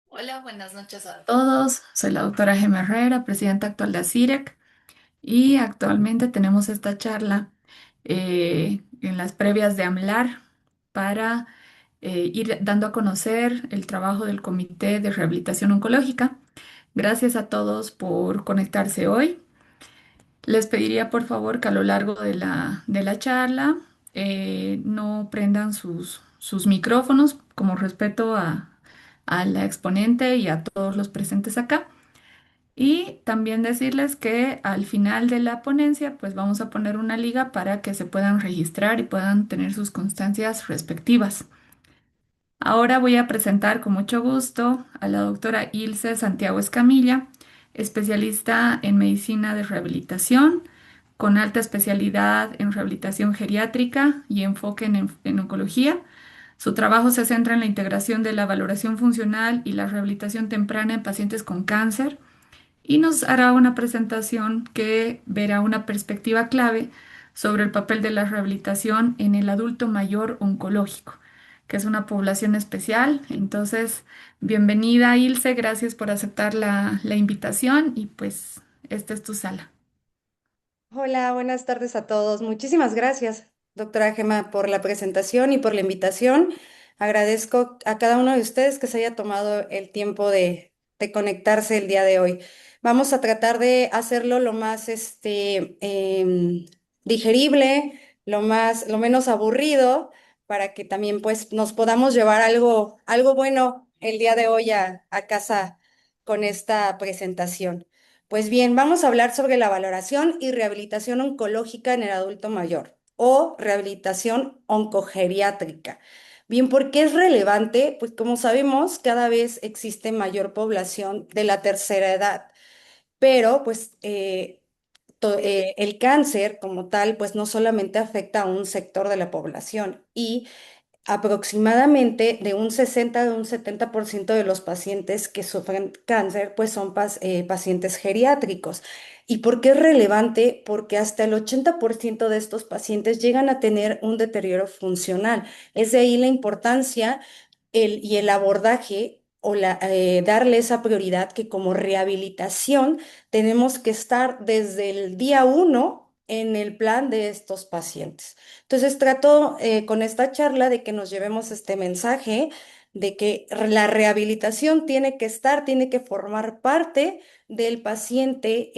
Hola, buenas noches a todos. Soy la doctora Gemma Herrera, presidenta actual de ACIREC, y actualmente tenemos esta charla en las previas de AMLAR para ir dando a conocer el trabajo del Comité de Rehabilitación Oncológica. Gracias a todos por conectarse hoy. Les pediría por favor que a lo largo de la charla no prendan sus micrófonos como respeto a la exponente y a todos los presentes acá. Y también decirles que al final de la ponencia pues vamos a poner una liga para que se puedan registrar y puedan tener sus constancias respectivas. Ahora voy a presentar con mucho gusto a la doctora Ilse Santiago Escamilla, especialista en medicina de rehabilitación, con alta especialidad en rehabilitación geriátrica y enfoque en oncología. Su trabajo se centra en la integración de la valoración funcional y la rehabilitación temprana en pacientes con cáncer y nos hará una presentación que verá una perspectiva clave sobre el papel de la rehabilitación en el adulto mayor oncológico, que es una población especial. Entonces, bienvenida, Ilse, gracias por aceptar la invitación y pues esta es tu sala. Hola, buenas tardes a todos. Muchísimas gracias, doctora Gema, por la presentación y por la invitación. Agradezco a cada uno de ustedes que se haya tomado el tiempo de conectarse el día de hoy. Vamos a tratar de hacerlo lo más digerible, lo menos aburrido, para que también pues nos podamos llevar algo bueno el día de hoy a casa con esta presentación. Pues bien, vamos a hablar sobre la valoración y rehabilitación oncológica en el adulto mayor o rehabilitación oncogeriátrica. Bien, ¿por qué es relevante? Pues como sabemos, cada vez existe mayor población de la tercera edad, pero pues el cáncer como tal, pues no solamente afecta a un sector de la población y aproximadamente de un 60 a un 70% de los pacientes que sufren cáncer, pues son pacientes geriátricos. ¿Y por qué es relevante? Porque hasta el 80% de estos pacientes llegan a tener un deterioro funcional. Es de ahí la importancia y el abordaje o darle esa prioridad que como rehabilitación tenemos que estar desde el día uno en el plan de estos pacientes. Entonces trato con esta charla de que nos llevemos este mensaje de que la rehabilitación tiene que estar, tiene que formar parte del paciente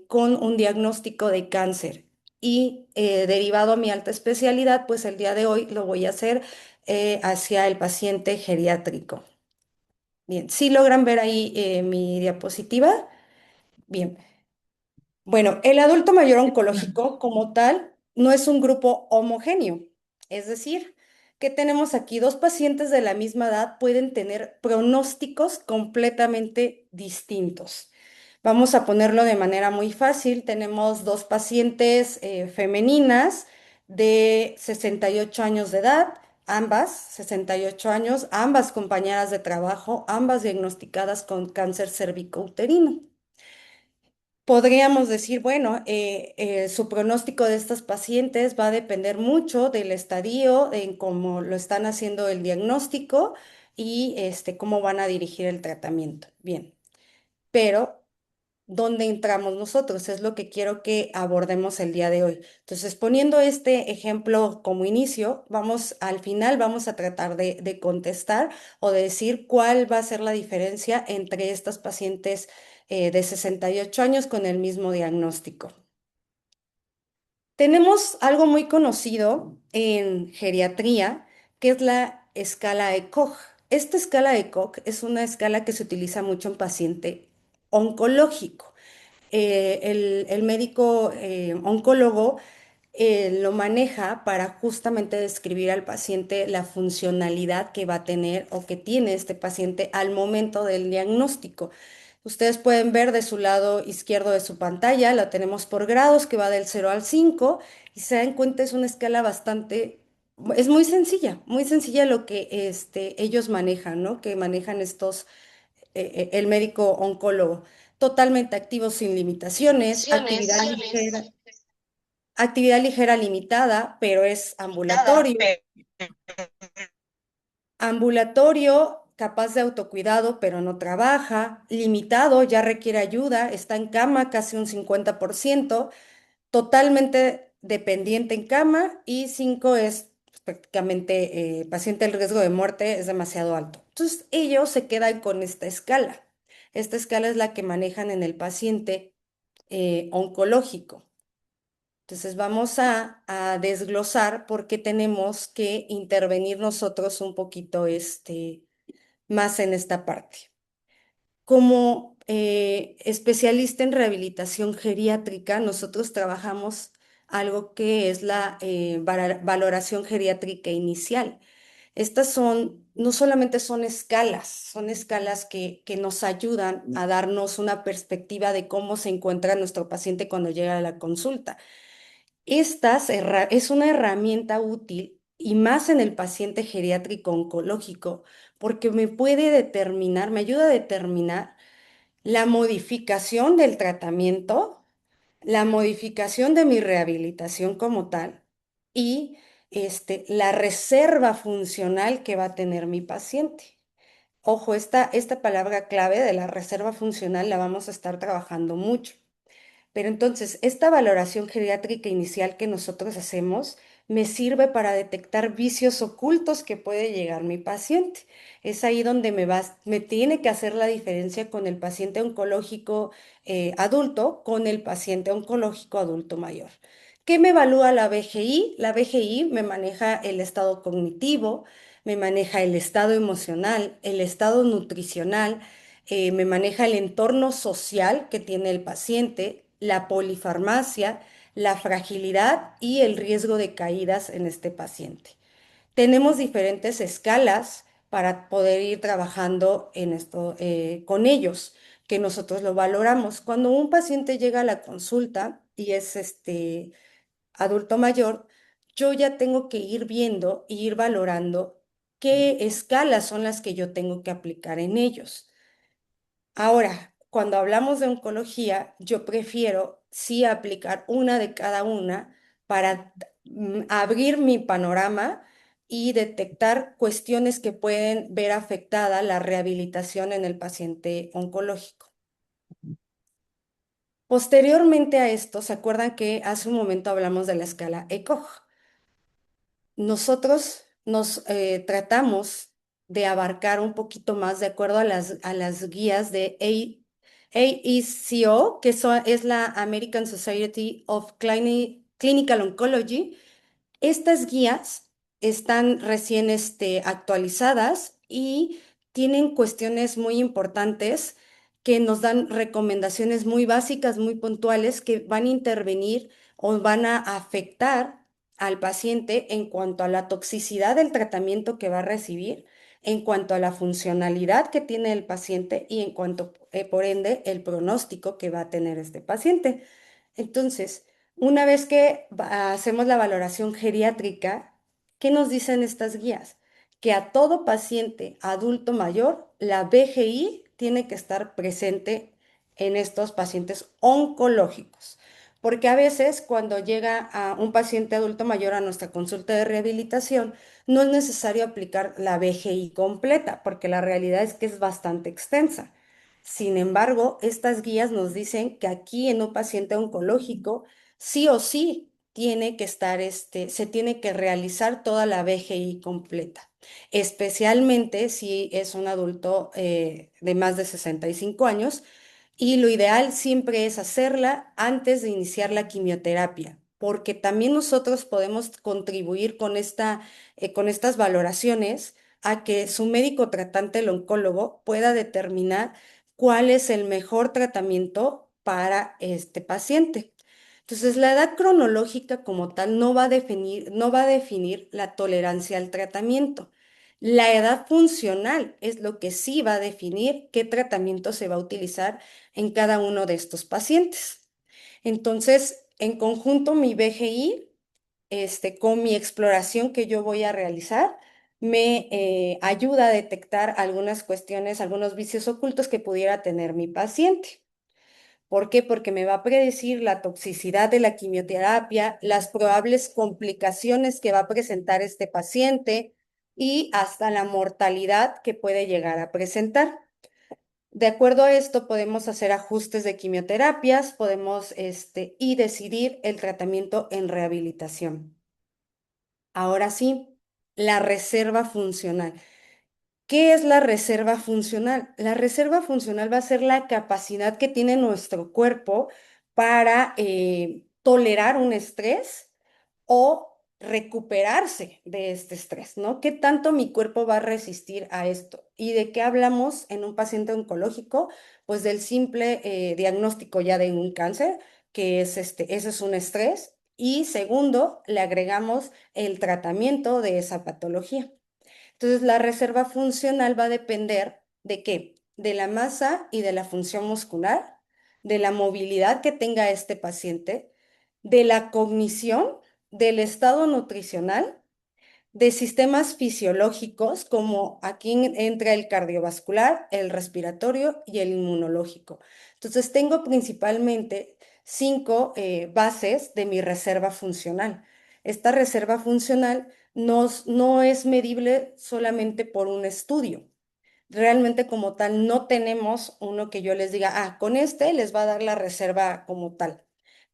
con un diagnóstico de cáncer. Y derivado a mi alta especialidad, pues el día de hoy lo voy a hacer hacia el paciente geriátrico. Bien, ¿sí logran ver ahí mi diapositiva? Bien. Bueno, el adulto mayor oncológico como tal no es un grupo homogéneo, es decir, que tenemos aquí dos pacientes de la misma edad pueden tener pronósticos completamente distintos. Vamos a ponerlo de manera muy fácil. Tenemos dos pacientes femeninas de 68 años de edad, ambas 68 años, ambas compañeras de trabajo, ambas diagnosticadas con cáncer cervicouterino. Podríamos decir, bueno, su pronóstico de estas pacientes va a depender mucho del estadio, en cómo lo están haciendo el diagnóstico y cómo van a dirigir el tratamiento. Bien, pero ¿dónde entramos nosotros? Es lo que quiero que abordemos el día de hoy. Entonces, poniendo este ejemplo como inicio, al final vamos a tratar de contestar o de decir cuál va a ser la diferencia entre estas pacientes de 68 años con el mismo diagnóstico. Tenemos algo muy conocido en geriatría, que es la escala de Koch. Esta escala de Koch es una escala que se utiliza mucho en paciente oncológico. El médico oncólogo lo maneja para justamente describir al paciente la funcionalidad que va a tener o que tiene este paciente al momento del diagnóstico. Ustedes pueden ver de su lado izquierdo de su pantalla, la tenemos por grados que va del 0 al 5 y se dan cuenta es una escala es muy sencilla lo que ellos manejan, ¿no? Que manejan el médico oncólogo. Totalmente activo sin limitaciones, actividad ligera limitada, pero es ambulatorio. Ambulatorio capaz de autocuidado, pero no trabaja, limitado, ya requiere ayuda, está en cama casi un 50%, totalmente dependiente en cama y 5 es pues, prácticamente paciente el riesgo de muerte es demasiado alto. Entonces ellos se quedan con esta escala. Esta escala es la que manejan en el paciente oncológico. Entonces vamos a desglosar por qué tenemos que intervenir nosotros un poquito más en esta parte. Como especialista en rehabilitación geriátrica, nosotros trabajamos algo que es la valoración geriátrica inicial. Estas no solamente son escalas que nos ayudan a darnos una perspectiva de cómo se encuentra nuestro paciente cuando llega a la consulta. Es una herramienta útil y más en el paciente geriátrico oncológico porque me ayuda a determinar la modificación del tratamiento, la modificación de mi rehabilitación como tal y la reserva funcional que va a tener mi paciente. Ojo, esta palabra clave de la reserva funcional la vamos a estar trabajando mucho. Pero entonces, esta valoración geriátrica inicial que nosotros hacemos me sirve para detectar vicios ocultos que puede llegar mi paciente. Es ahí donde me tiene que hacer la diferencia con el paciente oncológico adulto con el paciente oncológico adulto mayor. ¿Qué me evalúa la BGI? La BGI me maneja el estado cognitivo, me maneja el estado emocional, el estado nutricional, me maneja el entorno social que tiene el paciente, la polifarmacia, la fragilidad y el riesgo de caídas en este paciente. Tenemos diferentes escalas para poder ir trabajando en esto con ellos, que nosotros lo valoramos. Cuando un paciente llega a la consulta y es adulto mayor, yo ya tengo que ir viendo e ir valorando qué escalas son las que yo tengo que aplicar en ellos. Ahora, cuando hablamos de oncología, yo prefiero sí aplicar una de cada una para abrir mi panorama y detectar cuestiones que pueden ver afectada la rehabilitación en el paciente oncológico. Posteriormente a esto, ¿se acuerdan que hace un momento hablamos de la escala ECOG? Nosotros nos tratamos de abarcar un poquito más de acuerdo a las guías de AECO, es la American Society of Clinical Oncology. Estas guías están recién actualizadas y tienen cuestiones muy importantes que nos dan recomendaciones muy básicas, muy puntuales, que van a intervenir o van a afectar al paciente en cuanto a la toxicidad del tratamiento que va a recibir, en cuanto a la funcionalidad que tiene el paciente y en cuanto, por ende, el pronóstico que va a tener este paciente. Entonces, una vez que hacemos la valoración geriátrica, ¿qué nos dicen estas guías? Que a todo paciente adulto mayor, la BGI tiene que estar presente en estos pacientes oncológicos. Porque a veces cuando llega a un paciente adulto mayor a nuestra consulta de rehabilitación, no es necesario aplicar la BGI completa, porque la realidad es que es bastante extensa. Sin embargo, estas guías nos dicen que aquí en un paciente oncológico, sí o sí tiene que estar, se tiene que realizar toda la BGI completa, especialmente si es un adulto de más de 65 años. Y lo ideal siempre es hacerla antes de iniciar la quimioterapia, porque también nosotros podemos contribuir con estas valoraciones a que su médico tratante, el oncólogo, pueda determinar cuál es el mejor tratamiento para este paciente. Entonces, la edad cronológica como tal no va a definir la tolerancia al tratamiento. La edad funcional es lo que sí va a definir qué tratamiento se va a utilizar en cada uno de estos pacientes. Entonces, en conjunto, mi BGI, con mi exploración que yo voy a realizar, me ayuda a detectar algunas cuestiones, algunos vicios ocultos que pudiera tener mi paciente. ¿Por qué? Porque me va a predecir la toxicidad de la quimioterapia, las probables complicaciones que va a presentar este paciente, y hasta la mortalidad que puede llegar a presentar. De acuerdo a esto, podemos hacer ajustes de quimioterapias, podemos y decidir el tratamiento en rehabilitación. Ahora sí, la reserva funcional. ¿Qué es la reserva funcional? La reserva funcional va a ser la capacidad que tiene nuestro cuerpo para tolerar un estrés o recuperarse de este estrés, ¿no? ¿Qué tanto mi cuerpo va a resistir a esto? ¿Y de qué hablamos en un paciente oncológico? Pues del simple diagnóstico ya de un cáncer, que es ese es un estrés. Y segundo, le agregamos el tratamiento de esa patología. Entonces, la reserva funcional va a depender ¿de qué? De la masa y de la función muscular, de la movilidad que tenga este paciente, de la cognición, del estado nutricional, de sistemas fisiológicos, como aquí entra el cardiovascular, el respiratorio y el inmunológico. Entonces, tengo principalmente cinco bases de mi reserva funcional. Esta reserva funcional no es medible solamente por un estudio. Realmente como tal no tenemos uno que yo les diga, con este les va a dar la reserva como tal,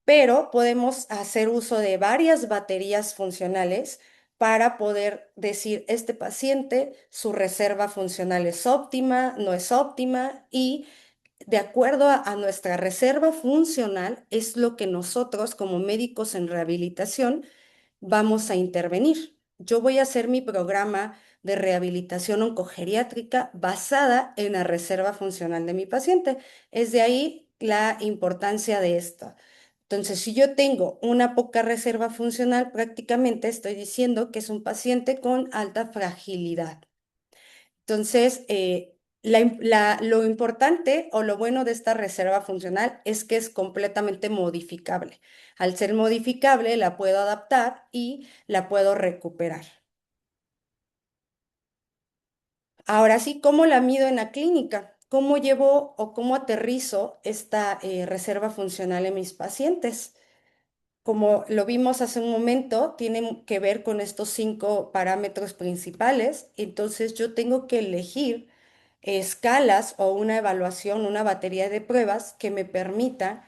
pero podemos hacer uso de varias baterías funcionales para poder decir, este paciente, su reserva funcional es óptima, no es óptima, y de acuerdo a nuestra reserva funcional es lo que nosotros como médicos en rehabilitación vamos a intervenir. Yo voy a hacer mi programa de rehabilitación oncogeriátrica basada en la reserva funcional de mi paciente. Es de ahí la importancia de esto. Entonces, si yo tengo una poca reserva funcional, prácticamente estoy diciendo que es un paciente con alta fragilidad. Entonces, lo importante o lo bueno de esta reserva funcional es que es completamente modificable. Al ser modificable, la puedo adaptar y la puedo recuperar. Ahora sí, ¿cómo la mido en la clínica? ¿Cómo llevo o cómo aterrizo esta reserva funcional en mis pacientes? Como lo vimos hace un momento, tienen que ver con estos cinco parámetros principales. Entonces yo tengo que elegir escalas o una evaluación, una batería de pruebas que me permita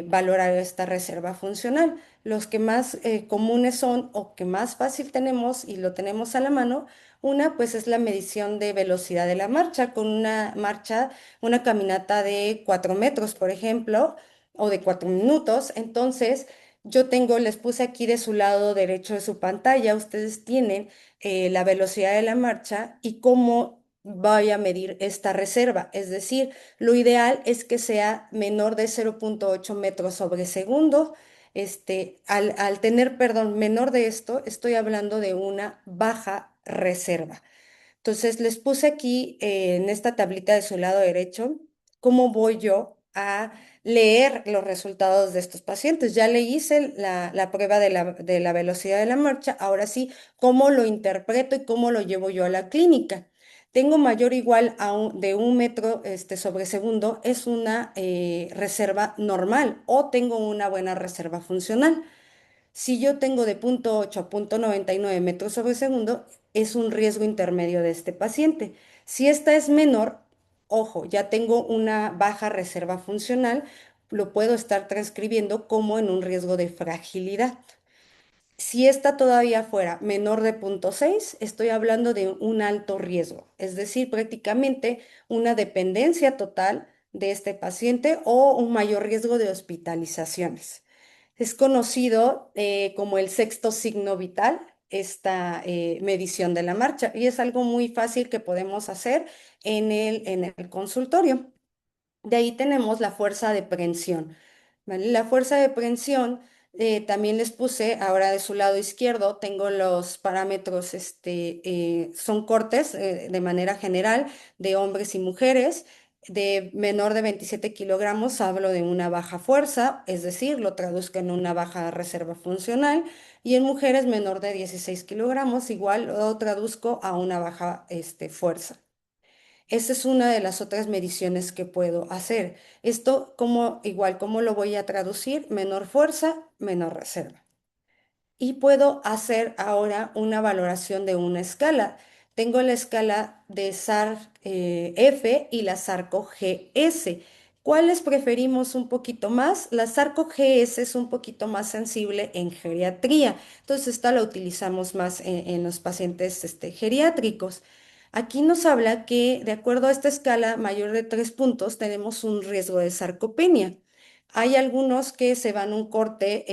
valorar esta reserva funcional. Los que más comunes son o que más fácil tenemos y lo tenemos a la mano, una pues es la medición de velocidad de la marcha con una marcha, una caminata de 4 metros, por ejemplo, o de 4 minutos. Entonces, les puse aquí de su lado derecho de su pantalla, ustedes tienen la velocidad de la marcha y cómo voy a medir esta reserva. Es decir, lo ideal es que sea menor de 0,8 metros sobre segundo. Al tener, perdón, menor de esto, estoy hablando de una baja reserva. Entonces, les puse aquí en esta tablita de su lado derecho cómo voy yo a leer los resultados de estos pacientes. Ya le hice la prueba de la velocidad de la marcha, ahora sí, cómo lo interpreto y cómo lo llevo yo a la clínica. Tengo mayor o igual de 1 metro sobre segundo, es una reserva normal o tengo una buena reserva funcional. Si yo tengo de 0,8 a 0,99 metros sobre segundo, es un riesgo intermedio de este paciente. Si esta es menor, ojo, ya tengo una baja reserva funcional, lo puedo estar transcribiendo como en un riesgo de fragilidad. Si esta todavía fuera menor de 0,6, estoy hablando de un alto riesgo, es decir, prácticamente una dependencia total de este paciente o un mayor riesgo de hospitalizaciones. Es conocido como el sexto signo vital, esta medición de la marcha, y es algo muy fácil que podemos hacer en el consultorio. De ahí tenemos la fuerza de prensión, ¿vale? La fuerza de prensión también les puse, ahora de su lado izquierdo, tengo los parámetros, son cortes de manera general de hombres y mujeres. De menor de 27 kilogramos hablo de una baja fuerza, es decir, lo traduzco en una baja reserva funcional. Y en mujeres menor de 16 kilogramos, igual lo traduzco a una baja fuerza. Esa es una de las otras mediciones que puedo hacer. Esto, igual, ¿cómo lo voy a traducir? Menor fuerza, menor reserva. y puedo hacer ahora una valoración de una escala. Tengo la escala de SAR F y la SARCO GS. ¿Cuáles preferimos un poquito más? La SARCO GS es un poquito más sensible en geriatría, entonces esta la utilizamos más en los pacientes geriátricos. Aquí nos habla que de acuerdo a esta escala mayor de 3 puntos tenemos un riesgo de sarcopenia. Hay algunos que se van un corte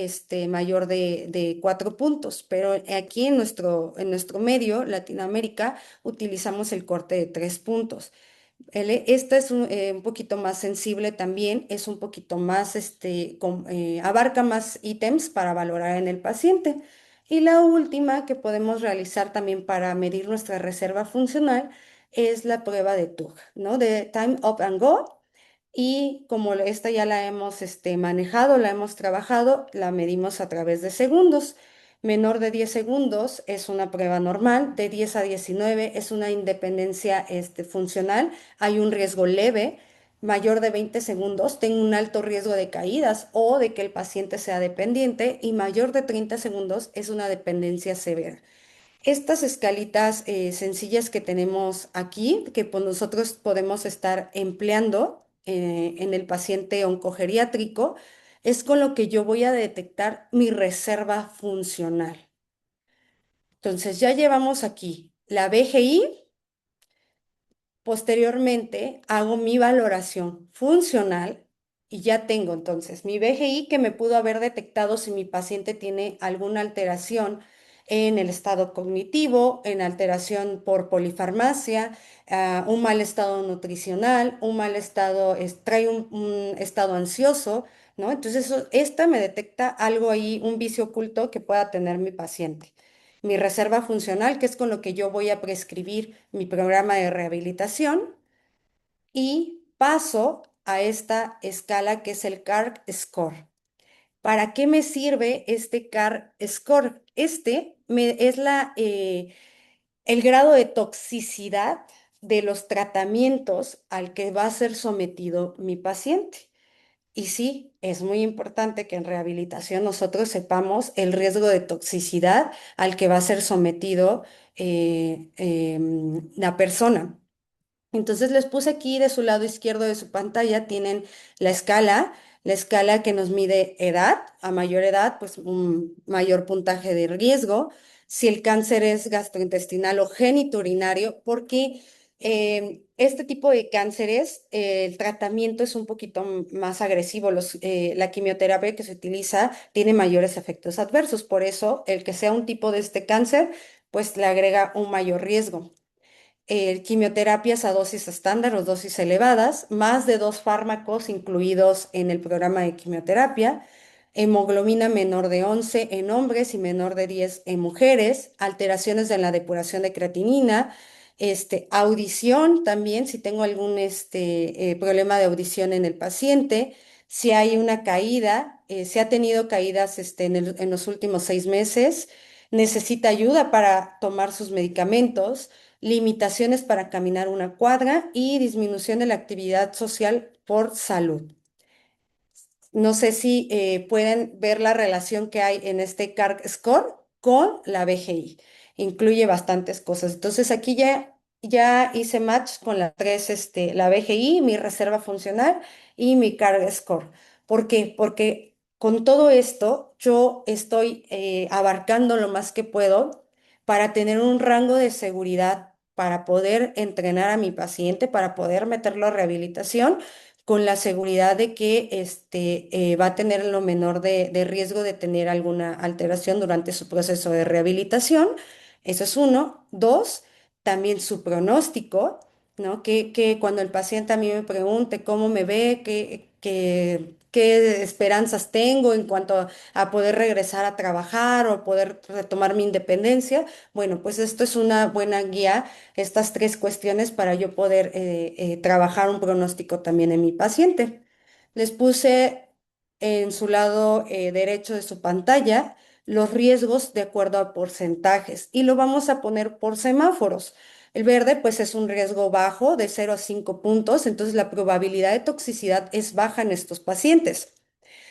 mayor de 4 puntos, pero aquí en nuestro medio, Latinoamérica, utilizamos el corte de 3 puntos. Esta es un poquito más sensible también, es un poquito más, abarca más ítems para valorar en el paciente. Y la última que podemos realizar también para medir nuestra reserva funcional es la prueba de TUG, ¿no? De Time Up and Go. Y como esta ya la hemos manejado, la hemos trabajado, la medimos a través de segundos. Menor de 10 segundos es una prueba normal, de 10 a 19 es una independencia funcional, hay un riesgo leve. Mayor de 20 segundos tengo un alto riesgo de caídas o de que el paciente sea dependiente, y mayor de 30 segundos es una dependencia severa. Estas escalitas sencillas que tenemos aquí, que pues nosotros podemos estar empleando en el paciente oncogeriátrico, es con lo que yo voy a detectar mi reserva funcional. Entonces ya llevamos aquí la BGI. Posteriormente hago mi valoración funcional y ya tengo entonces mi BGI, que me pudo haber detectado si mi paciente tiene alguna alteración en el estado cognitivo, en alteración por polifarmacia, un mal estado nutricional, un mal estado, trae un estado ansioso, ¿no? Entonces esta me detecta algo ahí, un vicio oculto que pueda tener mi paciente. Mi reserva funcional, que es con lo que yo voy a prescribir mi programa de rehabilitación, y paso a esta escala que es el CARC Score. ¿Para qué me sirve este CARC Score? Es el grado de toxicidad de los tratamientos al que va a ser sometido mi paciente. Y sí, es muy importante que en rehabilitación nosotros sepamos el riesgo de toxicidad al que va a ser sometido la persona. Entonces les puse aquí de su lado izquierdo de su pantalla, tienen la escala que nos mide edad. A mayor edad, pues un mayor puntaje de riesgo. Si el cáncer es gastrointestinal o genitourinario, porque este tipo de cánceres, el tratamiento es un poquito más agresivo. La quimioterapia que se utiliza tiene mayores efectos adversos. Por eso, el que sea un tipo de este cáncer, pues le agrega un mayor riesgo. Quimioterapias a dosis estándar o dosis elevadas, más de 2 fármacos incluidos en el programa de quimioterapia, hemoglobina menor de 11 en hombres y menor de 10 en mujeres, alteraciones en la depuración de creatinina, audición también, si tengo algún problema de audición en el paciente, si hay una caída, si ha tenido caídas en los últimos 6 meses, necesita ayuda para tomar sus medicamentos, limitaciones para caminar una cuadra y disminución de la actividad social por salud. No sé si pueden ver la relación que hay en este CARC Score con la BGI. Incluye bastantes cosas. Entonces aquí ya hice match con la BGI, mi reserva funcional y mi CARC Score. ¿Por qué? Porque con todo esto yo estoy abarcando lo más que puedo para tener un rango de seguridad, para poder entrenar a mi paciente, para poder meterlo a rehabilitación con la seguridad de que va a tener lo menor de riesgo de tener alguna alteración durante su proceso de rehabilitación. Eso es uno. Dos, también su pronóstico, ¿no? Que cuando el paciente a mí me pregunte cómo me ve, qué esperanzas tengo en cuanto a poder regresar a trabajar o poder retomar mi independencia, bueno, pues esto es una buena guía, estas 3 cuestiones, para yo poder trabajar un pronóstico también en mi paciente. Les puse en su lado derecho de su pantalla los riesgos de acuerdo a porcentajes y lo vamos a poner por semáforos. El verde pues es un riesgo bajo de 0 a 5 puntos, entonces la probabilidad de toxicidad es baja en estos pacientes.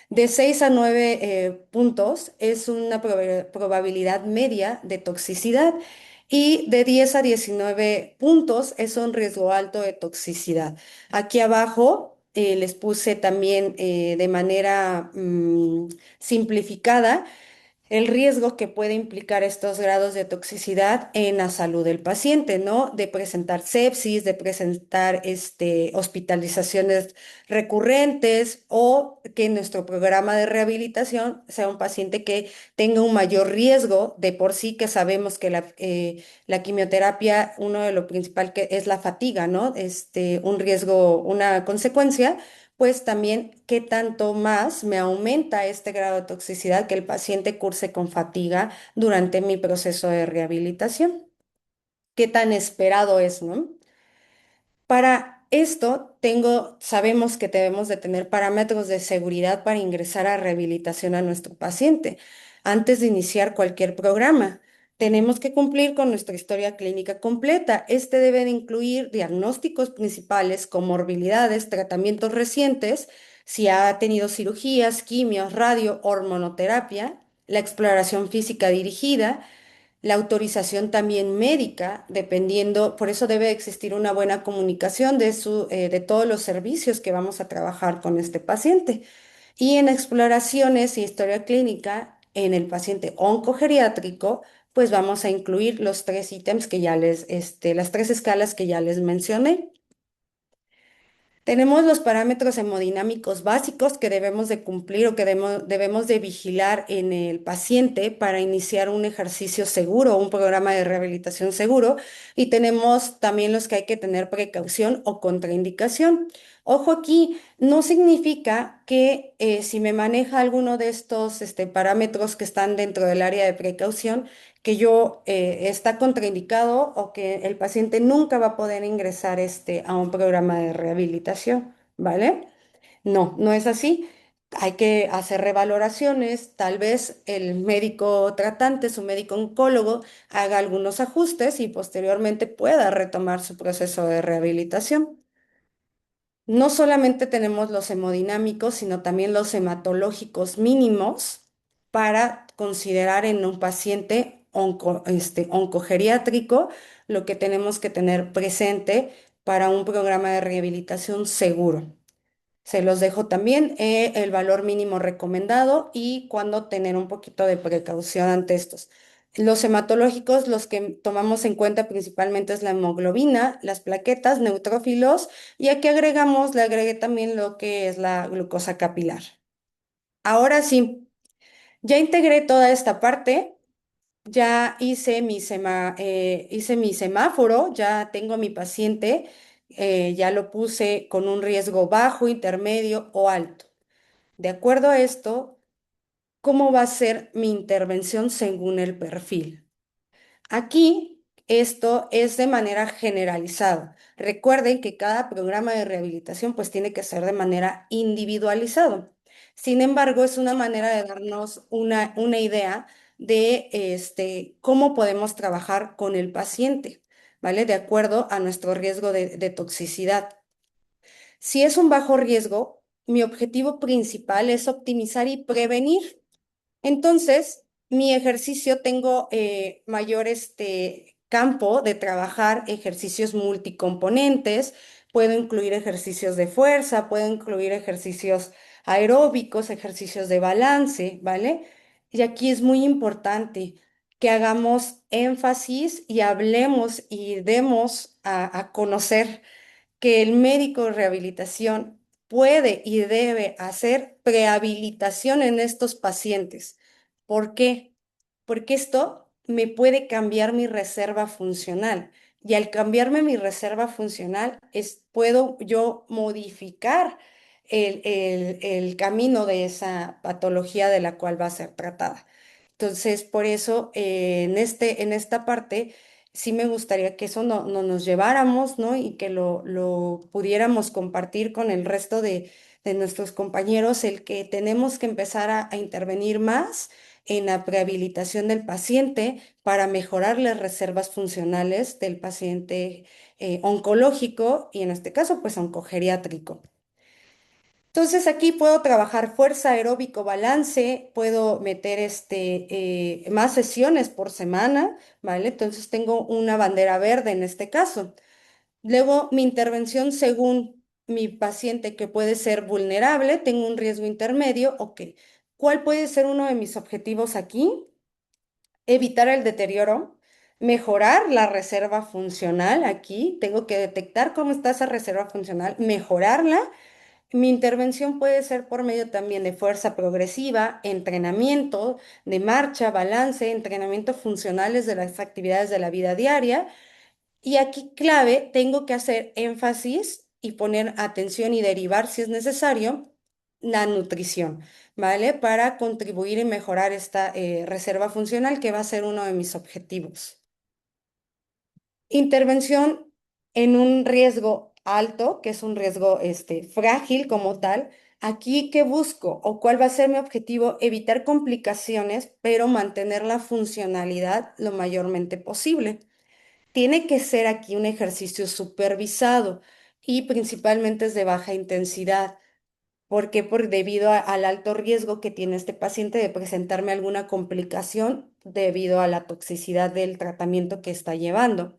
De 6 a 9 puntos es una probabilidad media de toxicidad y de 10 a 19 puntos es un riesgo alto de toxicidad. Aquí abajo les puse también de manera simplificada el riesgo que puede implicar estos grados de toxicidad en la salud del paciente, ¿no? De presentar sepsis, de presentar hospitalizaciones recurrentes o que nuestro programa de rehabilitación sea un paciente que tenga un mayor riesgo de por sí, que sabemos que la quimioterapia, uno de lo principal que es la fatiga, ¿no? Un riesgo, una consecuencia pues también qué tanto más me aumenta este grado de toxicidad que el paciente curse con fatiga durante mi proceso de rehabilitación. ¿Qué tan esperado es, no? Para esto sabemos que debemos de tener parámetros de seguridad para ingresar a rehabilitación a nuestro paciente antes de iniciar cualquier programa. Tenemos que cumplir con nuestra historia clínica completa. Este debe de incluir diagnósticos principales, comorbilidades, tratamientos recientes, si ha tenido cirugías, quimios, radio, hormonoterapia, la exploración física dirigida, la autorización también médica, dependiendo, por eso debe existir una buena comunicación de todos los servicios que vamos a trabajar con este paciente. Y en exploraciones y historia clínica, en el paciente oncogeriátrico, pues vamos a incluir los tres ítems que las tres escalas que ya les mencioné. Tenemos los parámetros hemodinámicos básicos que debemos de cumplir o que debemos de vigilar en el paciente para iniciar un ejercicio seguro, un programa de rehabilitación seguro. Y tenemos también los que hay que tener precaución o contraindicación. Ojo aquí, no significa que si me maneja alguno de estos parámetros que están dentro del área de precaución, que yo está contraindicado o que el paciente nunca va a poder ingresar a un programa de rehabilitación, ¿vale? No, no es así. Hay que hacer revaloraciones, tal vez el médico tratante, su médico oncólogo, haga algunos ajustes y posteriormente pueda retomar su proceso de rehabilitación. No solamente tenemos los hemodinámicos, sino también los hematológicos mínimos para considerar en un paciente oncogeriátrico lo que tenemos que tener presente para un programa de rehabilitación seguro. Se los dejo también el valor mínimo recomendado y cuándo tener un poquito de precaución ante estos. Los hematológicos, los que tomamos en cuenta principalmente es la hemoglobina, las plaquetas, neutrófilos y aquí le agregué también lo que es la glucosa capilar. Ahora sí, ya integré toda esta parte, ya hice mi semáforo, ya tengo a mi paciente, ya lo puse con un riesgo bajo, intermedio o alto. De acuerdo a esto, ¿cómo va a ser mi intervención según el perfil? Aquí, esto es de manera generalizada. Recuerden que cada programa de rehabilitación pues tiene que ser de manera individualizado. Sin embargo, es una manera de darnos una idea de cómo podemos trabajar con el paciente, ¿vale? De acuerdo a nuestro riesgo de toxicidad. Si es un bajo riesgo, mi objetivo principal es optimizar y prevenir. Entonces, mi ejercicio tengo mayor campo de trabajar ejercicios multicomponentes. Puedo incluir ejercicios de fuerza, puedo incluir ejercicios aeróbicos, ejercicios de balance, ¿vale? Y aquí es muy importante que hagamos énfasis y hablemos y demos a conocer que el médico de rehabilitación puede y debe hacer prehabilitación en estos pacientes. ¿Por qué? Porque esto me puede cambiar mi reserva funcional. Y al cambiarme mi reserva funcional, puedo yo modificar el camino de esa patología de la cual va a ser tratada. Entonces, por eso, en esta parte, sí me gustaría que eso no nos lleváramos, ¿no? Y que lo pudiéramos compartir con el resto de nuestros compañeros, el que tenemos que empezar a intervenir más en la prehabilitación del paciente para mejorar las reservas funcionales del paciente oncológico y en este caso, pues oncogeriátrico. Entonces aquí puedo trabajar fuerza, aeróbico, balance, puedo meter más sesiones por semana, ¿vale? Entonces tengo una bandera verde en este caso. Luego, mi intervención según mi paciente que puede ser vulnerable, tengo un riesgo intermedio, ok. ¿Cuál puede ser uno de mis objetivos aquí? Evitar el deterioro, mejorar la reserva funcional aquí. Tengo que detectar cómo está esa reserva funcional, mejorarla. Mi intervención puede ser por medio también de fuerza progresiva, entrenamiento de marcha, balance, entrenamiento funcionales de las actividades de la vida diaria. Y aquí clave, tengo que hacer énfasis y poner atención y derivar, si es necesario, la nutrición, ¿vale? Para contribuir y mejorar esta reserva funcional que va a ser uno de mis objetivos. Intervención en un riesgo alto, que es un riesgo frágil como tal. Aquí, ¿qué busco o cuál va a ser mi objetivo? Evitar complicaciones, pero mantener la funcionalidad lo mayormente posible. Tiene que ser aquí un ejercicio supervisado y principalmente es de baja intensidad. ¿Por qué? Debido al alto riesgo que tiene este paciente de presentarme alguna complicación debido a la toxicidad del tratamiento que está llevando.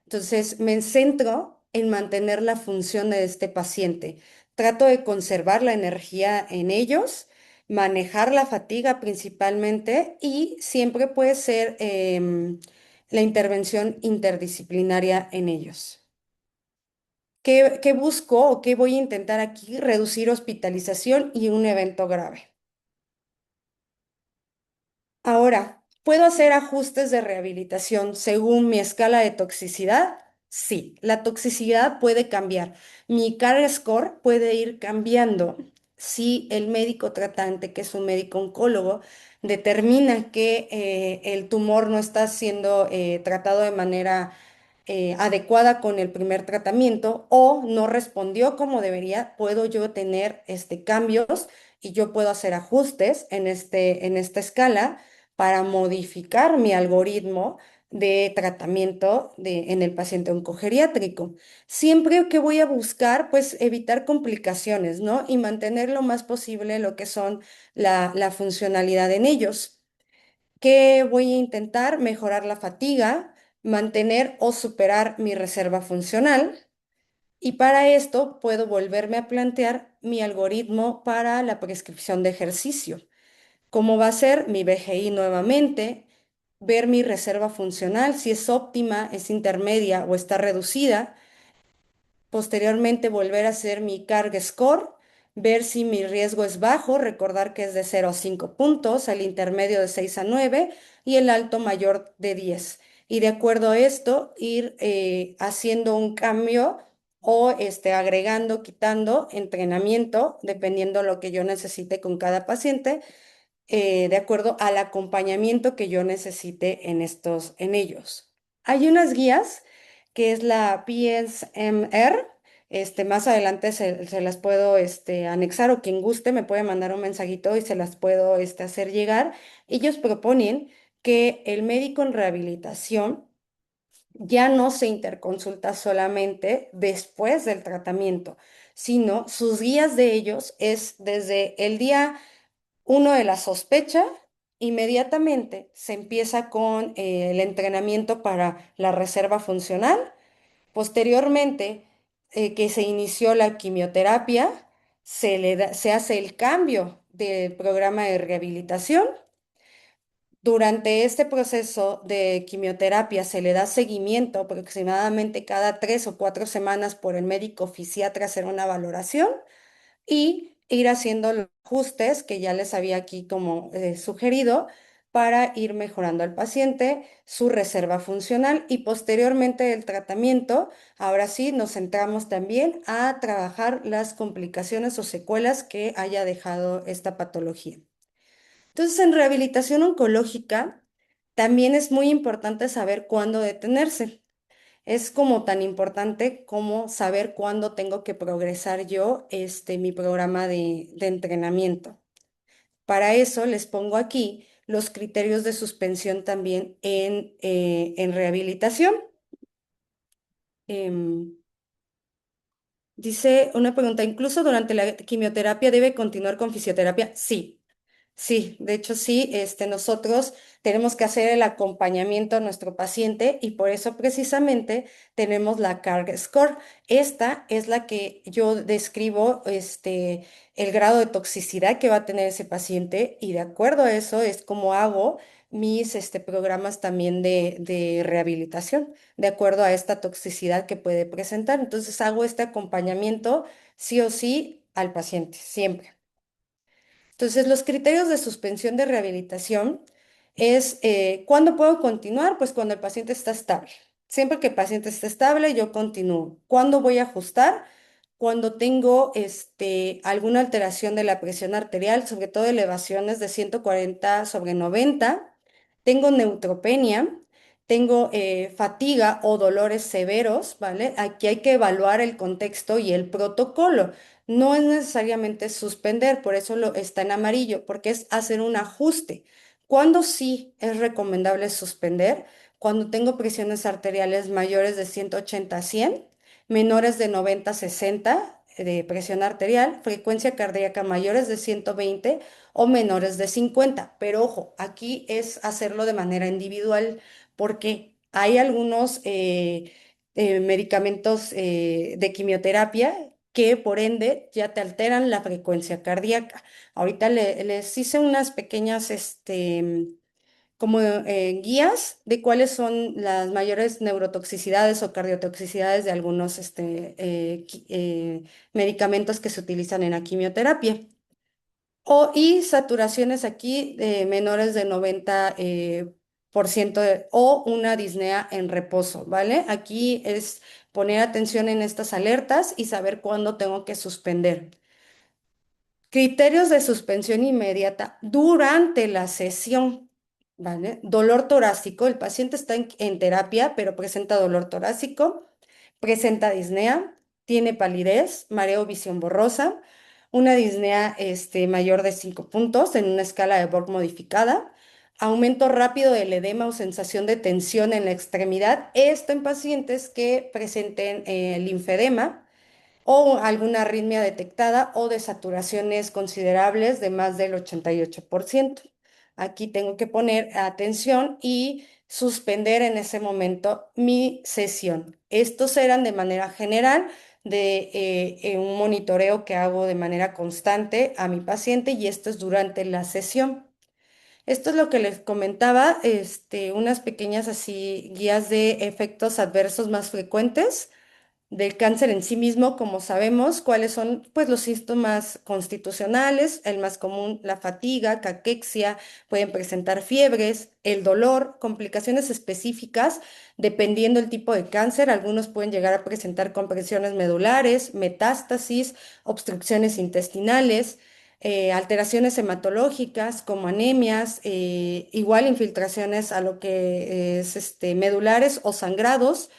Entonces, me centro en mantener la función de este paciente. Trato de conservar la energía en ellos, manejar la fatiga principalmente y siempre puede ser la intervención interdisciplinaria en ellos. ¿Qué busco o qué voy a intentar aquí? Reducir hospitalización y un evento grave. Ahora, ¿puedo hacer ajustes de rehabilitación según mi escala de toxicidad? Sí, la toxicidad puede cambiar. Mi CAR score puede ir cambiando si el médico tratante, que es un médico oncólogo, determina que el tumor no está siendo tratado de manera adecuada con el primer tratamiento o no respondió como debería, puedo yo tener cambios y yo puedo hacer ajustes en esta escala para modificar mi algoritmo de tratamiento en el paciente oncogeriátrico. Siempre que voy a buscar, pues evitar complicaciones, ¿no? Y mantener lo más posible lo que son la funcionalidad en ellos. ¿Qué voy a intentar? Mejorar la fatiga, mantener o superar mi reserva funcional. Y para esto puedo volverme a plantear mi algoritmo para la prescripción de ejercicio. ¿Cómo va a ser mi BGI nuevamente? Ver mi reserva funcional, si es óptima, es intermedia o está reducida. Posteriormente volver a hacer mi carga score, ver si mi riesgo es bajo, recordar que es de 0 a 5 puntos, el intermedio de 6 a 9 y el alto mayor de 10. Y de acuerdo a esto, ir haciendo un cambio o agregando, quitando entrenamiento, dependiendo lo que yo necesite con cada paciente de acuerdo al acompañamiento que yo necesite en ellos. Hay unas guías que es la PSMR. Más adelante se las puedo anexar o quien guste me puede mandar un mensajito y se las puedo hacer llegar. Ellos proponen que el médico en rehabilitación ya no se interconsulta solamente después del tratamiento, sino sus guías de ellos es desde el día uno de la sospecha, inmediatamente se empieza con el entrenamiento para la reserva funcional. Posteriormente, que se inició la quimioterapia, se hace el cambio del programa de rehabilitación. Durante este proceso de quimioterapia se le da seguimiento aproximadamente cada 3 o 4 semanas por el médico fisiatra hacer una valoración y ir haciendo los ajustes que ya les había aquí como sugerido para ir mejorando al paciente su reserva funcional y posteriormente del tratamiento, ahora sí nos centramos también a trabajar las complicaciones o secuelas que haya dejado esta patología. Entonces, en rehabilitación oncológica también es muy importante saber cuándo detenerse. Es como tan importante como saber cuándo tengo que progresar yo mi programa de entrenamiento. Para eso les pongo aquí los criterios de suspensión también en rehabilitación. Em, Dice una pregunta, ¿incluso durante la quimioterapia debe continuar con fisioterapia? Sí. Sí, de hecho sí, nosotros tenemos que hacer el acompañamiento a nuestro paciente y por eso precisamente tenemos la CARG Score. Esta es la que yo describo, el grado de toxicidad que va a tener ese paciente y de acuerdo a eso es como hago mis, programas también de rehabilitación, de acuerdo a esta toxicidad que puede presentar. Entonces hago este acompañamiento sí o sí al paciente, siempre. Entonces, los criterios de suspensión de rehabilitación es ¿cuándo puedo continuar? Pues cuando el paciente está estable. Siempre que el paciente esté estable, yo continúo. ¿Cuándo voy a ajustar? Cuando tengo alguna alteración de la presión arterial, sobre todo elevaciones de 140 sobre 90, tengo neutropenia, tengo fatiga o dolores severos, ¿vale? Aquí hay que evaluar el contexto y el protocolo. No es necesariamente suspender, por eso lo está en amarillo, porque es hacer un ajuste. ¿Cuándo sí es recomendable suspender? Cuando tengo presiones arteriales mayores de 180 a 100, menores de 90 a 60 de presión arterial, frecuencia cardíaca mayores de 120 o menores de 50. Pero ojo, aquí es hacerlo de manera individual porque hay algunos medicamentos de quimioterapia que por ende ya te alteran la frecuencia cardíaca. Ahorita les hice unas pequeñas, como guías de cuáles son las mayores neurotoxicidades o cardiotoxicidades de algunos medicamentos que se utilizan en la quimioterapia. Y saturaciones aquí menores de 90 por ciento o una disnea en reposo, ¿vale? Aquí es poner atención en estas alertas y saber cuándo tengo que suspender. Criterios de suspensión inmediata durante la sesión, ¿vale? Dolor torácico, el paciente está en terapia, pero presenta dolor torácico, presenta disnea, tiene palidez, mareo, visión borrosa, una disnea mayor de 5 puntos en una escala de Borg modificada, aumento rápido del edema o sensación de tensión en la extremidad, esto en pacientes que presenten linfedema o alguna arritmia detectada o de saturaciones considerables de más del 88%. Aquí tengo que poner atención y suspender en ese momento mi sesión. Estos eran de manera general de un monitoreo que hago de manera constante a mi paciente y esto es durante la sesión. Esto es lo que les comentaba, unas pequeñas así guías de efectos adversos más frecuentes del cáncer en sí mismo, como sabemos, cuáles son pues los síntomas constitucionales, el más común, la fatiga, caquexia, pueden presentar fiebres, el dolor, complicaciones específicas, dependiendo el tipo de cáncer, algunos pueden llegar a presentar compresiones medulares, metástasis, obstrucciones intestinales, alteraciones hematológicas como anemias, igual infiltraciones a lo que es medulares o sangrados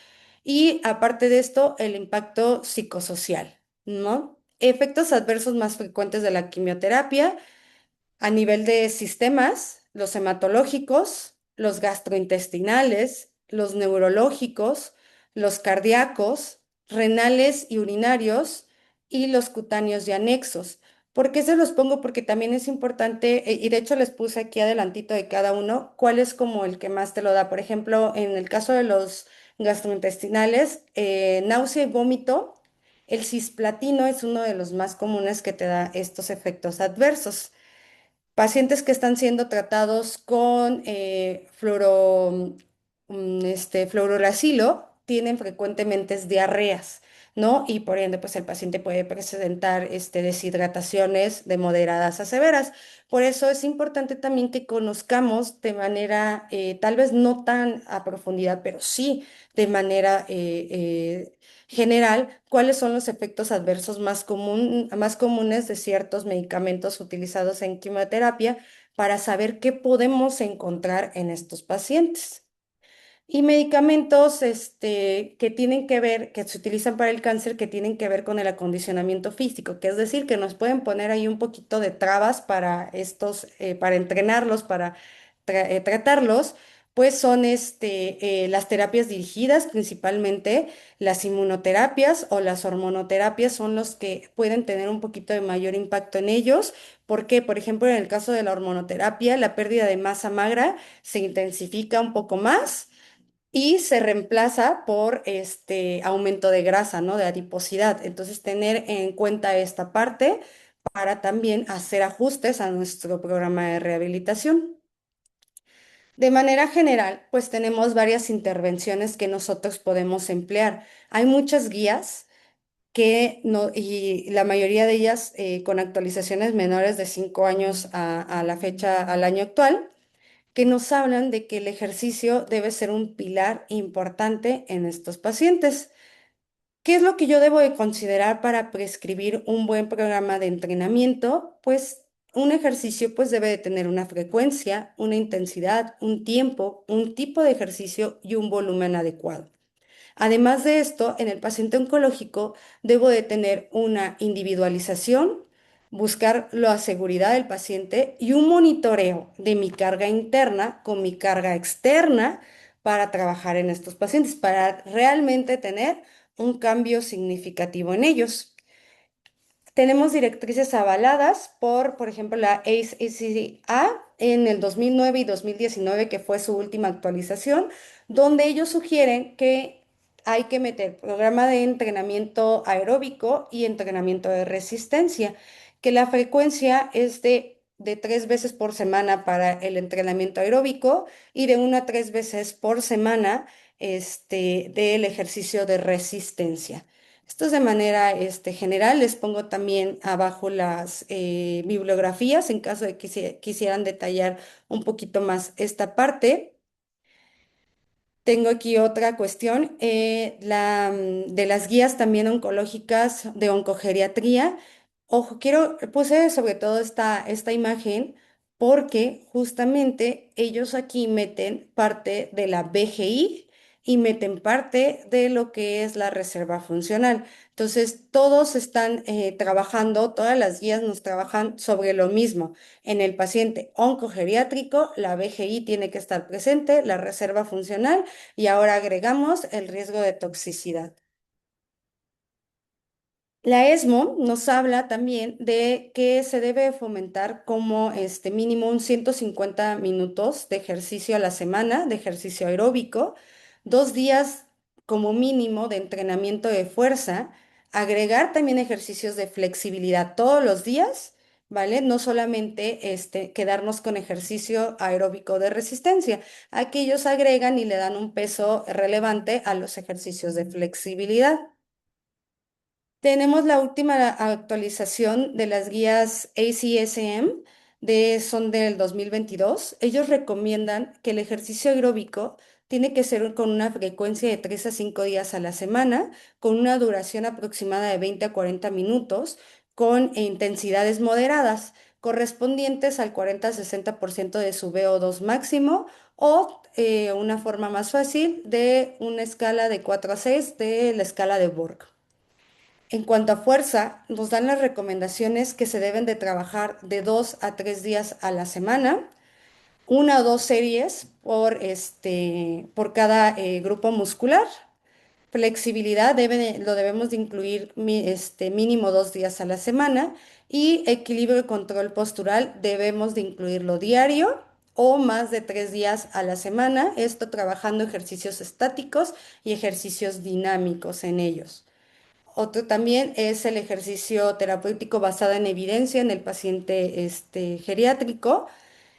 y aparte de esto, el impacto psicosocial, ¿no? Efectos adversos más frecuentes de la quimioterapia a nivel de sistemas, los hematológicos, los gastrointestinales, los neurológicos, los cardíacos, renales y urinarios y los cutáneos y anexos. ¿Por qué se los pongo? Porque también es importante, y de hecho les puse aquí adelantito de cada uno, cuál es como el que más te lo da. Por ejemplo, en el caso de los gastrointestinales, náusea y vómito, el cisplatino es uno de los más comunes que te da estos efectos adversos. Pacientes que están siendo tratados con fluoruracilo tienen frecuentemente diarreas, ¿no? Y por ende, pues el paciente puede presentar deshidrataciones de moderadas a severas. Por eso es importante también que conozcamos de manera, tal vez no tan a profundidad, pero sí de manera general, cuáles son los efectos adversos más comunes de ciertos medicamentos utilizados en quimioterapia para saber qué podemos encontrar en estos pacientes. Y medicamentos que tienen que ver, que se utilizan para el cáncer, que tienen que ver con el acondicionamiento físico, que es decir, que nos pueden poner ahí un poquito de trabas para estos, para entrenarlos, para tratarlos, pues son las terapias dirigidas, principalmente las inmunoterapias o las hormonoterapias son los que pueden tener un poquito de mayor impacto en ellos, porque, por ejemplo, en el caso de la hormonoterapia, la pérdida de masa magra se intensifica un poco más y se reemplaza por este aumento de grasa, ¿no? De adiposidad. Entonces, tener en cuenta esta parte para también hacer ajustes a nuestro programa de rehabilitación. De manera general, pues tenemos varias intervenciones que nosotros podemos emplear. Hay muchas guías que no, y la mayoría de ellas con actualizaciones menores de 5 años a la fecha, al año actual, que nos hablan de que el ejercicio debe ser un pilar importante en estos pacientes. ¿Qué es lo que yo debo de considerar para prescribir un buen programa de entrenamiento? Pues un ejercicio pues debe de tener una frecuencia, una intensidad, un tiempo, un tipo de ejercicio y un volumen adecuado. Además de esto, en el paciente oncológico debo de tener una individualización, buscar la seguridad del paciente y un monitoreo de mi carga interna con mi carga externa para trabajar en estos pacientes, para realmente tener un cambio significativo en ellos. Tenemos directrices avaladas por ejemplo, la ACA en el 2009 y 2019, que fue su última actualización, donde ellos sugieren que hay que meter programa de entrenamiento aeróbico y entrenamiento de resistencia, que la frecuencia es de 3 veces por semana para el entrenamiento aeróbico y de 1 a 3 veces por semana del ejercicio de resistencia. Esto es de manera general. Les pongo también abajo las bibliografías en caso de que quisieran detallar un poquito más esta parte. Tengo aquí otra cuestión, de las guías también oncológicas de oncogeriatría. Ojo, puse sobre todo esta imagen porque justamente ellos aquí meten parte de la BGI y meten parte de lo que es la reserva funcional. Entonces, todos están trabajando, todas las guías nos trabajan sobre lo mismo. En el paciente oncogeriátrico, la BGI tiene que estar presente, la reserva funcional y ahora agregamos el riesgo de toxicidad. La ESMO nos habla también de que se debe fomentar como mínimo un 150 minutos de ejercicio a la semana, de ejercicio aeróbico, 2 días como mínimo de entrenamiento de fuerza, agregar también ejercicios de flexibilidad todos los días, ¿vale? No solamente quedarnos con ejercicio aeróbico de resistencia. Aquí ellos agregan y le dan un peso relevante a los ejercicios de flexibilidad. Tenemos la última actualización de las guías ACSM, son del 2022. Ellos recomiendan que el ejercicio aeróbico tiene que ser con una frecuencia de 3 a 5 días a la semana, con una duración aproximada de 20 a 40 minutos, con intensidades moderadas, correspondientes al 40 a 60% de su VO2 máximo, o una forma más fácil de una escala de 4 a 6 de la escala de Borg. En cuanto a fuerza, nos dan las recomendaciones que se deben de trabajar de 2 a 3 días a la semana, 1 o 2 series por cada grupo muscular. Flexibilidad lo debemos de incluir mínimo 2 días a la semana y equilibrio y control postural debemos de incluirlo diario o más de 3 días a la semana, esto trabajando ejercicios estáticos y ejercicios dinámicos en ellos. Otro también es el ejercicio terapéutico basado en evidencia en el paciente geriátrico.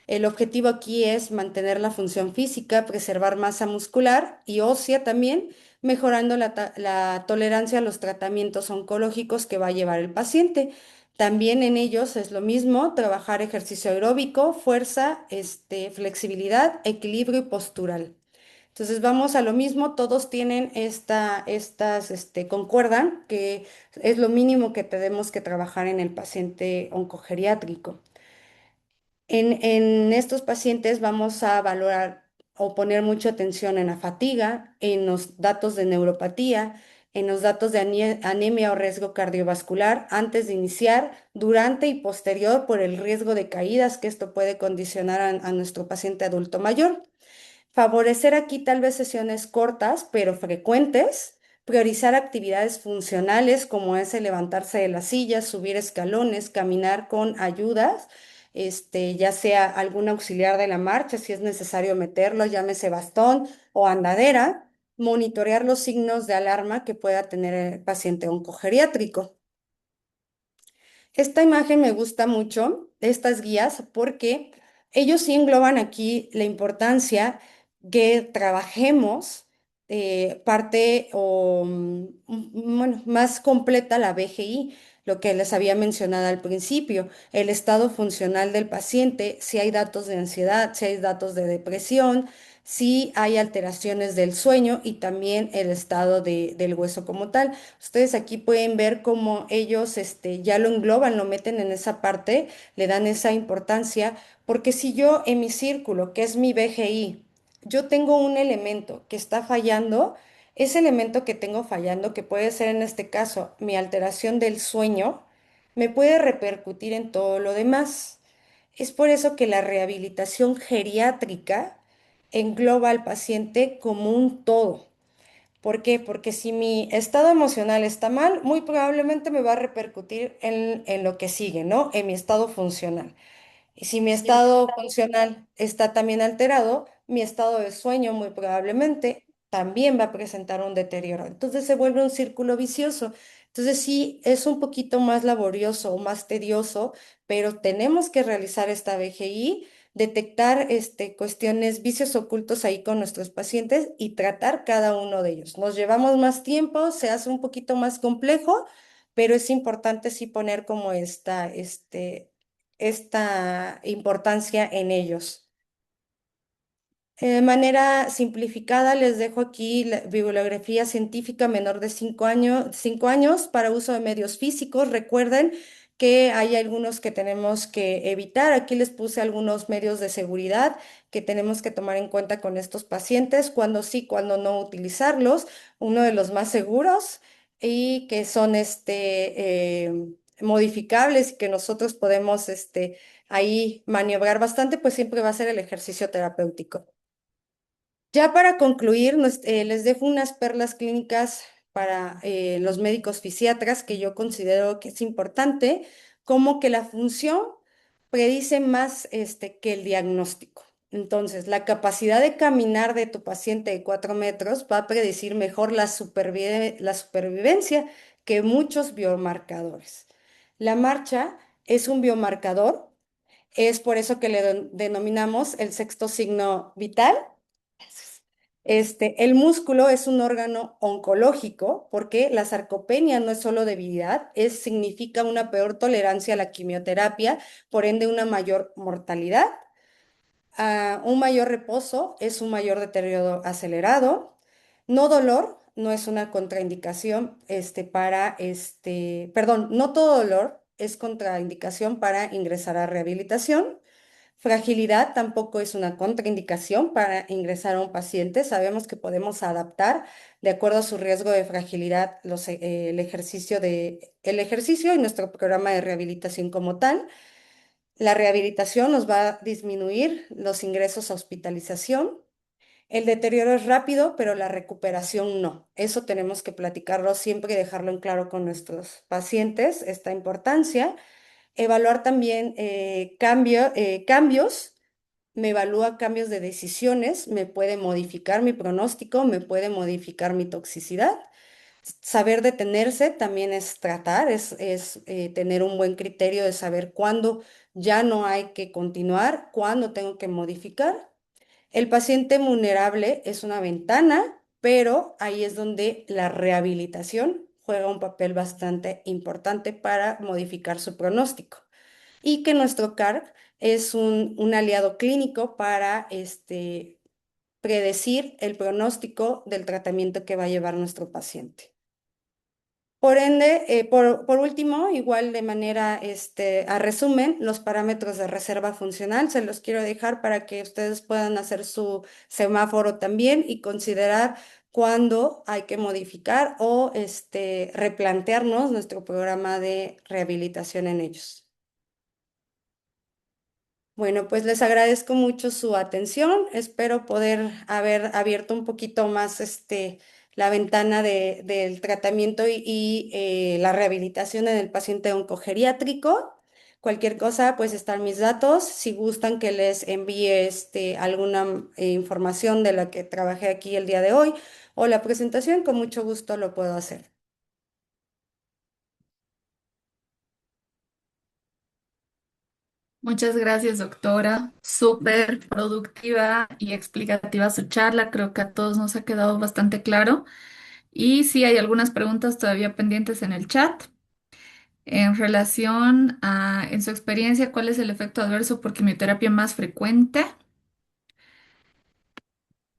El objetivo aquí es mantener la función física, preservar masa muscular y ósea también, mejorando la tolerancia a los tratamientos oncológicos que va a llevar el paciente. También en ellos es lo mismo, trabajar ejercicio aeróbico, fuerza, flexibilidad, equilibrio y postural. Entonces vamos a lo mismo, todos tienen concuerdan que es lo mínimo que tenemos que trabajar en el paciente oncogeriátrico. En estos pacientes vamos a valorar o poner mucha atención en la fatiga, en los datos de neuropatía, en los datos de anemia o riesgo cardiovascular antes de iniciar, durante y posterior por el riesgo de caídas que esto puede condicionar a nuestro paciente adulto mayor. Favorecer aquí tal vez sesiones cortas, pero frecuentes. Priorizar actividades funcionales como es el levantarse de la silla, subir escalones, caminar con ayudas, ya sea algún auxiliar de la marcha, si es necesario meterlo, llámese bastón o andadera. Monitorear los signos de alarma que pueda tener el paciente oncogeriátrico. Esta imagen me gusta mucho, estas guías, porque ellos sí engloban aquí la importancia que trabajemos parte o bueno, más completa la BGI, lo que les había mencionado al principio, el estado funcional del paciente, si hay datos de ansiedad, si hay datos de depresión, si hay alteraciones del sueño y también el estado del hueso como tal. Ustedes aquí pueden ver cómo ellos ya lo engloban, lo meten en esa parte, le dan esa importancia, porque si yo en mi círculo, que es mi BGI, yo tengo un elemento que está fallando, ese elemento que tengo fallando, que puede ser en este caso mi alteración del sueño, me puede repercutir en todo lo demás. Es por eso que la rehabilitación geriátrica engloba al paciente como un todo. ¿Por qué? Porque si mi estado emocional está mal, muy probablemente me va a repercutir en lo que sigue, ¿no? En mi estado funcional. Y si mi estado funcional está también alterado, mi estado de sueño muy probablemente también va a presentar un deterioro. Entonces se vuelve un círculo vicioso. Entonces sí, es un poquito más laborioso o más tedioso, pero tenemos que realizar esta BGI, detectar cuestiones, vicios ocultos ahí con nuestros pacientes y tratar cada uno de ellos. Nos llevamos más tiempo, se hace un poquito más complejo, pero es importante sí poner como esta importancia en ellos. De manera simplificada, les dejo aquí la bibliografía científica menor de 5 años para uso de medios físicos. Recuerden que hay algunos que tenemos que evitar. Aquí les puse algunos medios de seguridad que tenemos que tomar en cuenta con estos pacientes, cuando sí, cuando no utilizarlos. Uno de los más seguros y que son modificables y que nosotros podemos ahí maniobrar bastante, pues siempre va a ser el ejercicio terapéutico. Ya para concluir, les dejo unas perlas clínicas para los médicos fisiatras que yo considero que es importante, como que la función predice más que el diagnóstico. Entonces, la capacidad de caminar de tu paciente de 4 metros va a predecir mejor la supervivencia que muchos biomarcadores. La marcha es un biomarcador, es por eso que le denominamos el sexto signo vital. El músculo es un órgano oncológico porque la sarcopenia no es solo debilidad, significa una peor tolerancia a la quimioterapia, por ende una mayor mortalidad. Un mayor reposo es un mayor deterioro acelerado. No dolor no es una contraindicación perdón, no todo dolor es contraindicación para ingresar a rehabilitación. Fragilidad tampoco es una contraindicación para ingresar a un paciente. Sabemos que podemos adaptar de acuerdo a su riesgo de fragilidad el ejercicio y nuestro programa de rehabilitación como tal. La rehabilitación nos va a disminuir los ingresos a hospitalización. El deterioro es rápido, pero la recuperación no. Eso tenemos que platicarlo siempre y dejarlo en claro con nuestros pacientes, esta importancia. Evaluar también cambios, me evalúa cambios de decisiones, me puede modificar mi pronóstico, me puede modificar mi toxicidad. Saber detenerse también es tratar, es tener un buen criterio de saber cuándo ya no hay que continuar, cuándo tengo que modificar. El paciente vulnerable es una ventana, pero ahí es donde la rehabilitación juega un papel bastante importante para modificar su pronóstico y que nuestro CARC es un aliado clínico para predecir el pronóstico del tratamiento que va a llevar nuestro paciente. Por ende, por último, igual de manera a resumen, los parámetros de reserva funcional se los quiero dejar para que ustedes puedan hacer su semáforo también y considerar cuándo hay que modificar o replantearnos nuestro programa de rehabilitación en ellos. Bueno, pues les agradezco mucho su atención. Espero poder haber abierto un poquito más la ventana del tratamiento y la rehabilitación en el paciente oncogeriátrico. Cualquier cosa, pues están mis datos. Si gustan que les envíe alguna información de la que trabajé aquí el día de hoy o la presentación, con mucho gusto lo puedo hacer. Muchas gracias, doctora. Súper productiva y explicativa su charla. Creo que a todos nos ha quedado bastante claro. Y sí, hay algunas preguntas todavía pendientes en el chat. En relación a, en su experiencia, ¿cuál es el efecto adverso por quimioterapia más frecuente?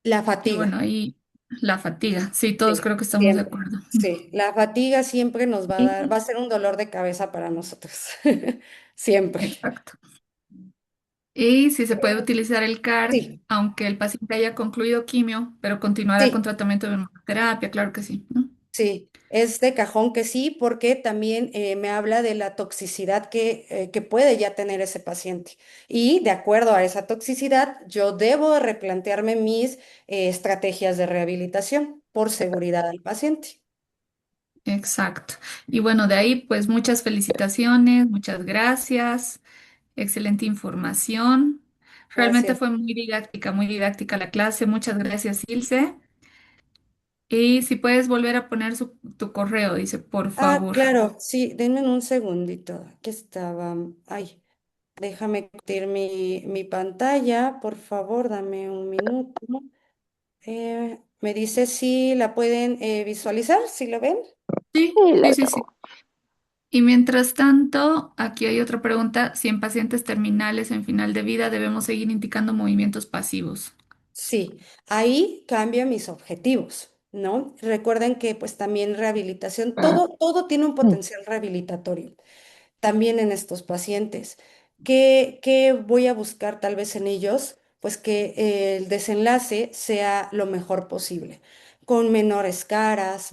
La Y fatiga. bueno, ahí la fatiga. Sí, todos Sí, creo que estamos de siempre. acuerdo. Sí, la fatiga siempre nos va a dar, va Y- a ser un dolor de cabeza para nosotros. Siempre. exacto. Y si se puede utilizar el CAR, Sí, aunque el paciente haya concluido quimio, pero continuará con sí, tratamiento de inmunoterapia, claro que sí, ¿no? sí. Es de cajón que sí, porque también me habla de la toxicidad que puede ya tener ese paciente. Y de acuerdo a esa toxicidad, yo debo replantearme mis estrategias de rehabilitación por seguridad al paciente. Exacto. Y bueno, de ahí, pues muchas felicitaciones, muchas gracias, excelente información. Realmente Gracias. fue muy didáctica la clase. Muchas gracias, Ilse. Y si puedes volver a poner tu correo, dice, por Ah, favor. claro, sí, denme un segundito. Aquí estaba. Ay. Déjame compartir mi pantalla, por favor, dame un minuto. Me dice si la pueden visualizar, si lo ven. Sí, sí, sí, sí. Y mientras tanto, aquí hay otra pregunta. Si en pacientes terminales en final de vida debemos seguir indicando movimientos pasivos. Sí, ahí cambio mis objetivos, ¿no? Recuerden que pues también rehabilitación, todo tiene un potencial rehabilitatorio. También en estos pacientes. ¿Qué voy a buscar tal vez en ellos? Pues que el desenlace sea lo mejor posible, con menores caras,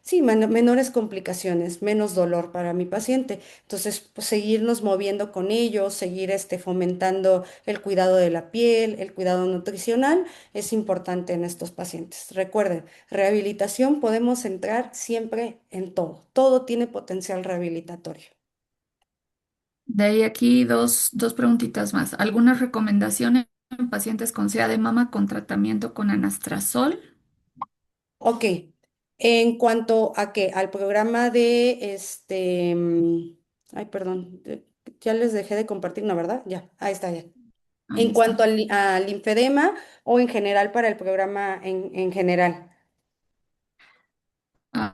sí, menores complicaciones, menos dolor para mi paciente. Entonces, pues seguirnos moviendo con ellos, seguir fomentando el cuidado de la piel, el cuidado nutricional, es importante en estos pacientes. Recuerden, rehabilitación podemos entrar siempre en todo. Todo tiene potencial rehabilitatorio. De ahí aquí dos preguntitas más. ¿Algunas recomendaciones en pacientes con SEA de mama con tratamiento con anastrozol? Ok. En cuanto a que al programa de ay, perdón, ya les dejé de compartir, ¿no, verdad? Ya, ahí está ya. Ahí En cuanto está. al linfedema o en general para el programa en general.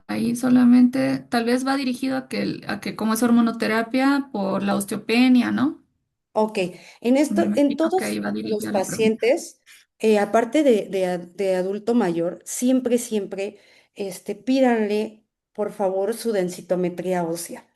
Ahí solamente, tal vez va dirigido a a que como es hormonoterapia por la osteopenia, ¿no? Ok, en Me en imagino que ahí todos va los dirigida la pregunta. pacientes, aparte de adulto mayor, siempre, pídanle, por favor, su densitometría ósea.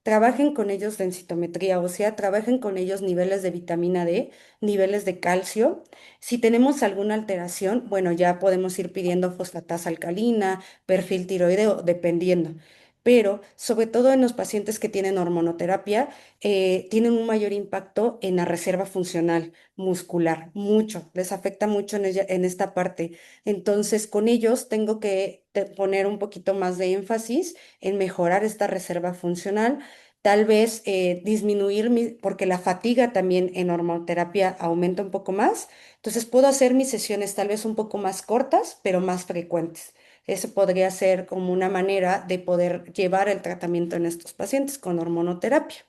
Trabajen con ellos densitometría ósea, trabajen con ellos niveles de vitamina D, niveles de calcio. Si tenemos alguna alteración, bueno, ya podemos ir pidiendo fosfatasa alcalina, perfil tiroideo, dependiendo. Pero sobre todo en los pacientes que tienen hormonoterapia, tienen un mayor impacto en la reserva funcional muscular, mucho, les afecta mucho en esta parte. Entonces, con ellos tengo que poner un poquito más de énfasis en mejorar esta reserva funcional. Tal vez disminuir porque la fatiga también en hormonoterapia aumenta un poco más. Entonces puedo hacer mis sesiones tal vez un poco más cortas, pero más frecuentes. Eso podría ser como una manera de poder llevar el tratamiento en estos pacientes con hormonoterapia.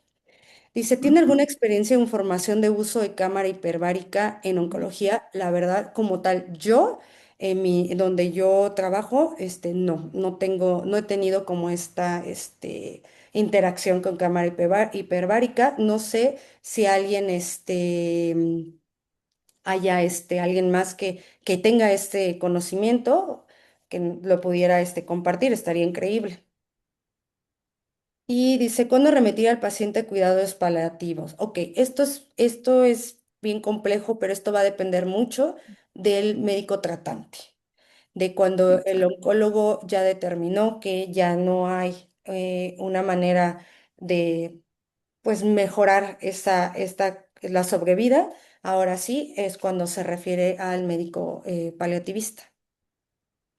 Dice, ¿tiene alguna Ujú. experiencia en formación de uso de cámara hiperbárica en oncología? La verdad, como tal, yo, donde yo trabajo, no tengo, no he tenido como esta, interacción con cámara hiperbárica. No sé si alguien, haya, alguien más que tenga este conocimiento, que lo pudiera, compartir, estaría increíble. Y dice, ¿cuándo remitir al paciente a cuidados paliativos? Ok, esto es bien complejo, pero esto va a depender mucho del médico tratante, de cuando el Exacto. oncólogo ya determinó que ya no hay una manera pues mejorar la sobrevida. Ahora sí es cuando se refiere al médico paliativista.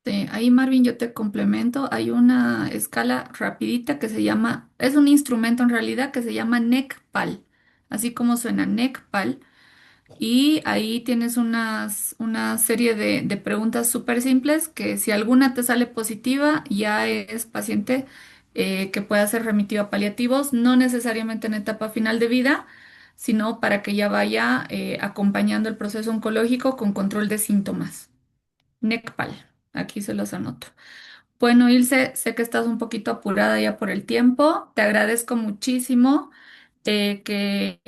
Sí, ahí Marvin, yo te complemento. Hay una escala rapidita que se llama, es un instrumento en realidad que se llama NECPAL, así como suena NECPAL. Y ahí tienes una serie de preguntas súper simples que si alguna te sale positiva, ya es paciente que pueda ser remitido a paliativos, no necesariamente en etapa final de vida, sino para que ya vaya acompañando el proceso oncológico con control de síntomas. NECPAL, aquí se los anoto. Bueno, Ilse, sé que estás un poquito apurada ya por el tiempo. Te agradezco muchísimo que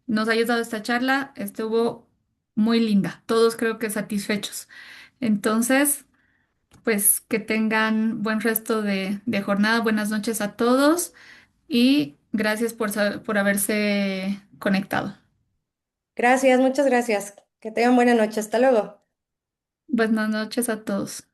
nos hayas dado esta charla. Estuvo muy linda. Todos creo que satisfechos. Entonces, pues que tengan buen resto de jornada. Buenas noches a todos y gracias por haberse conectado. Gracias, muchas gracias. Que tengan buena noche. Hasta luego. Buenas noches a todos.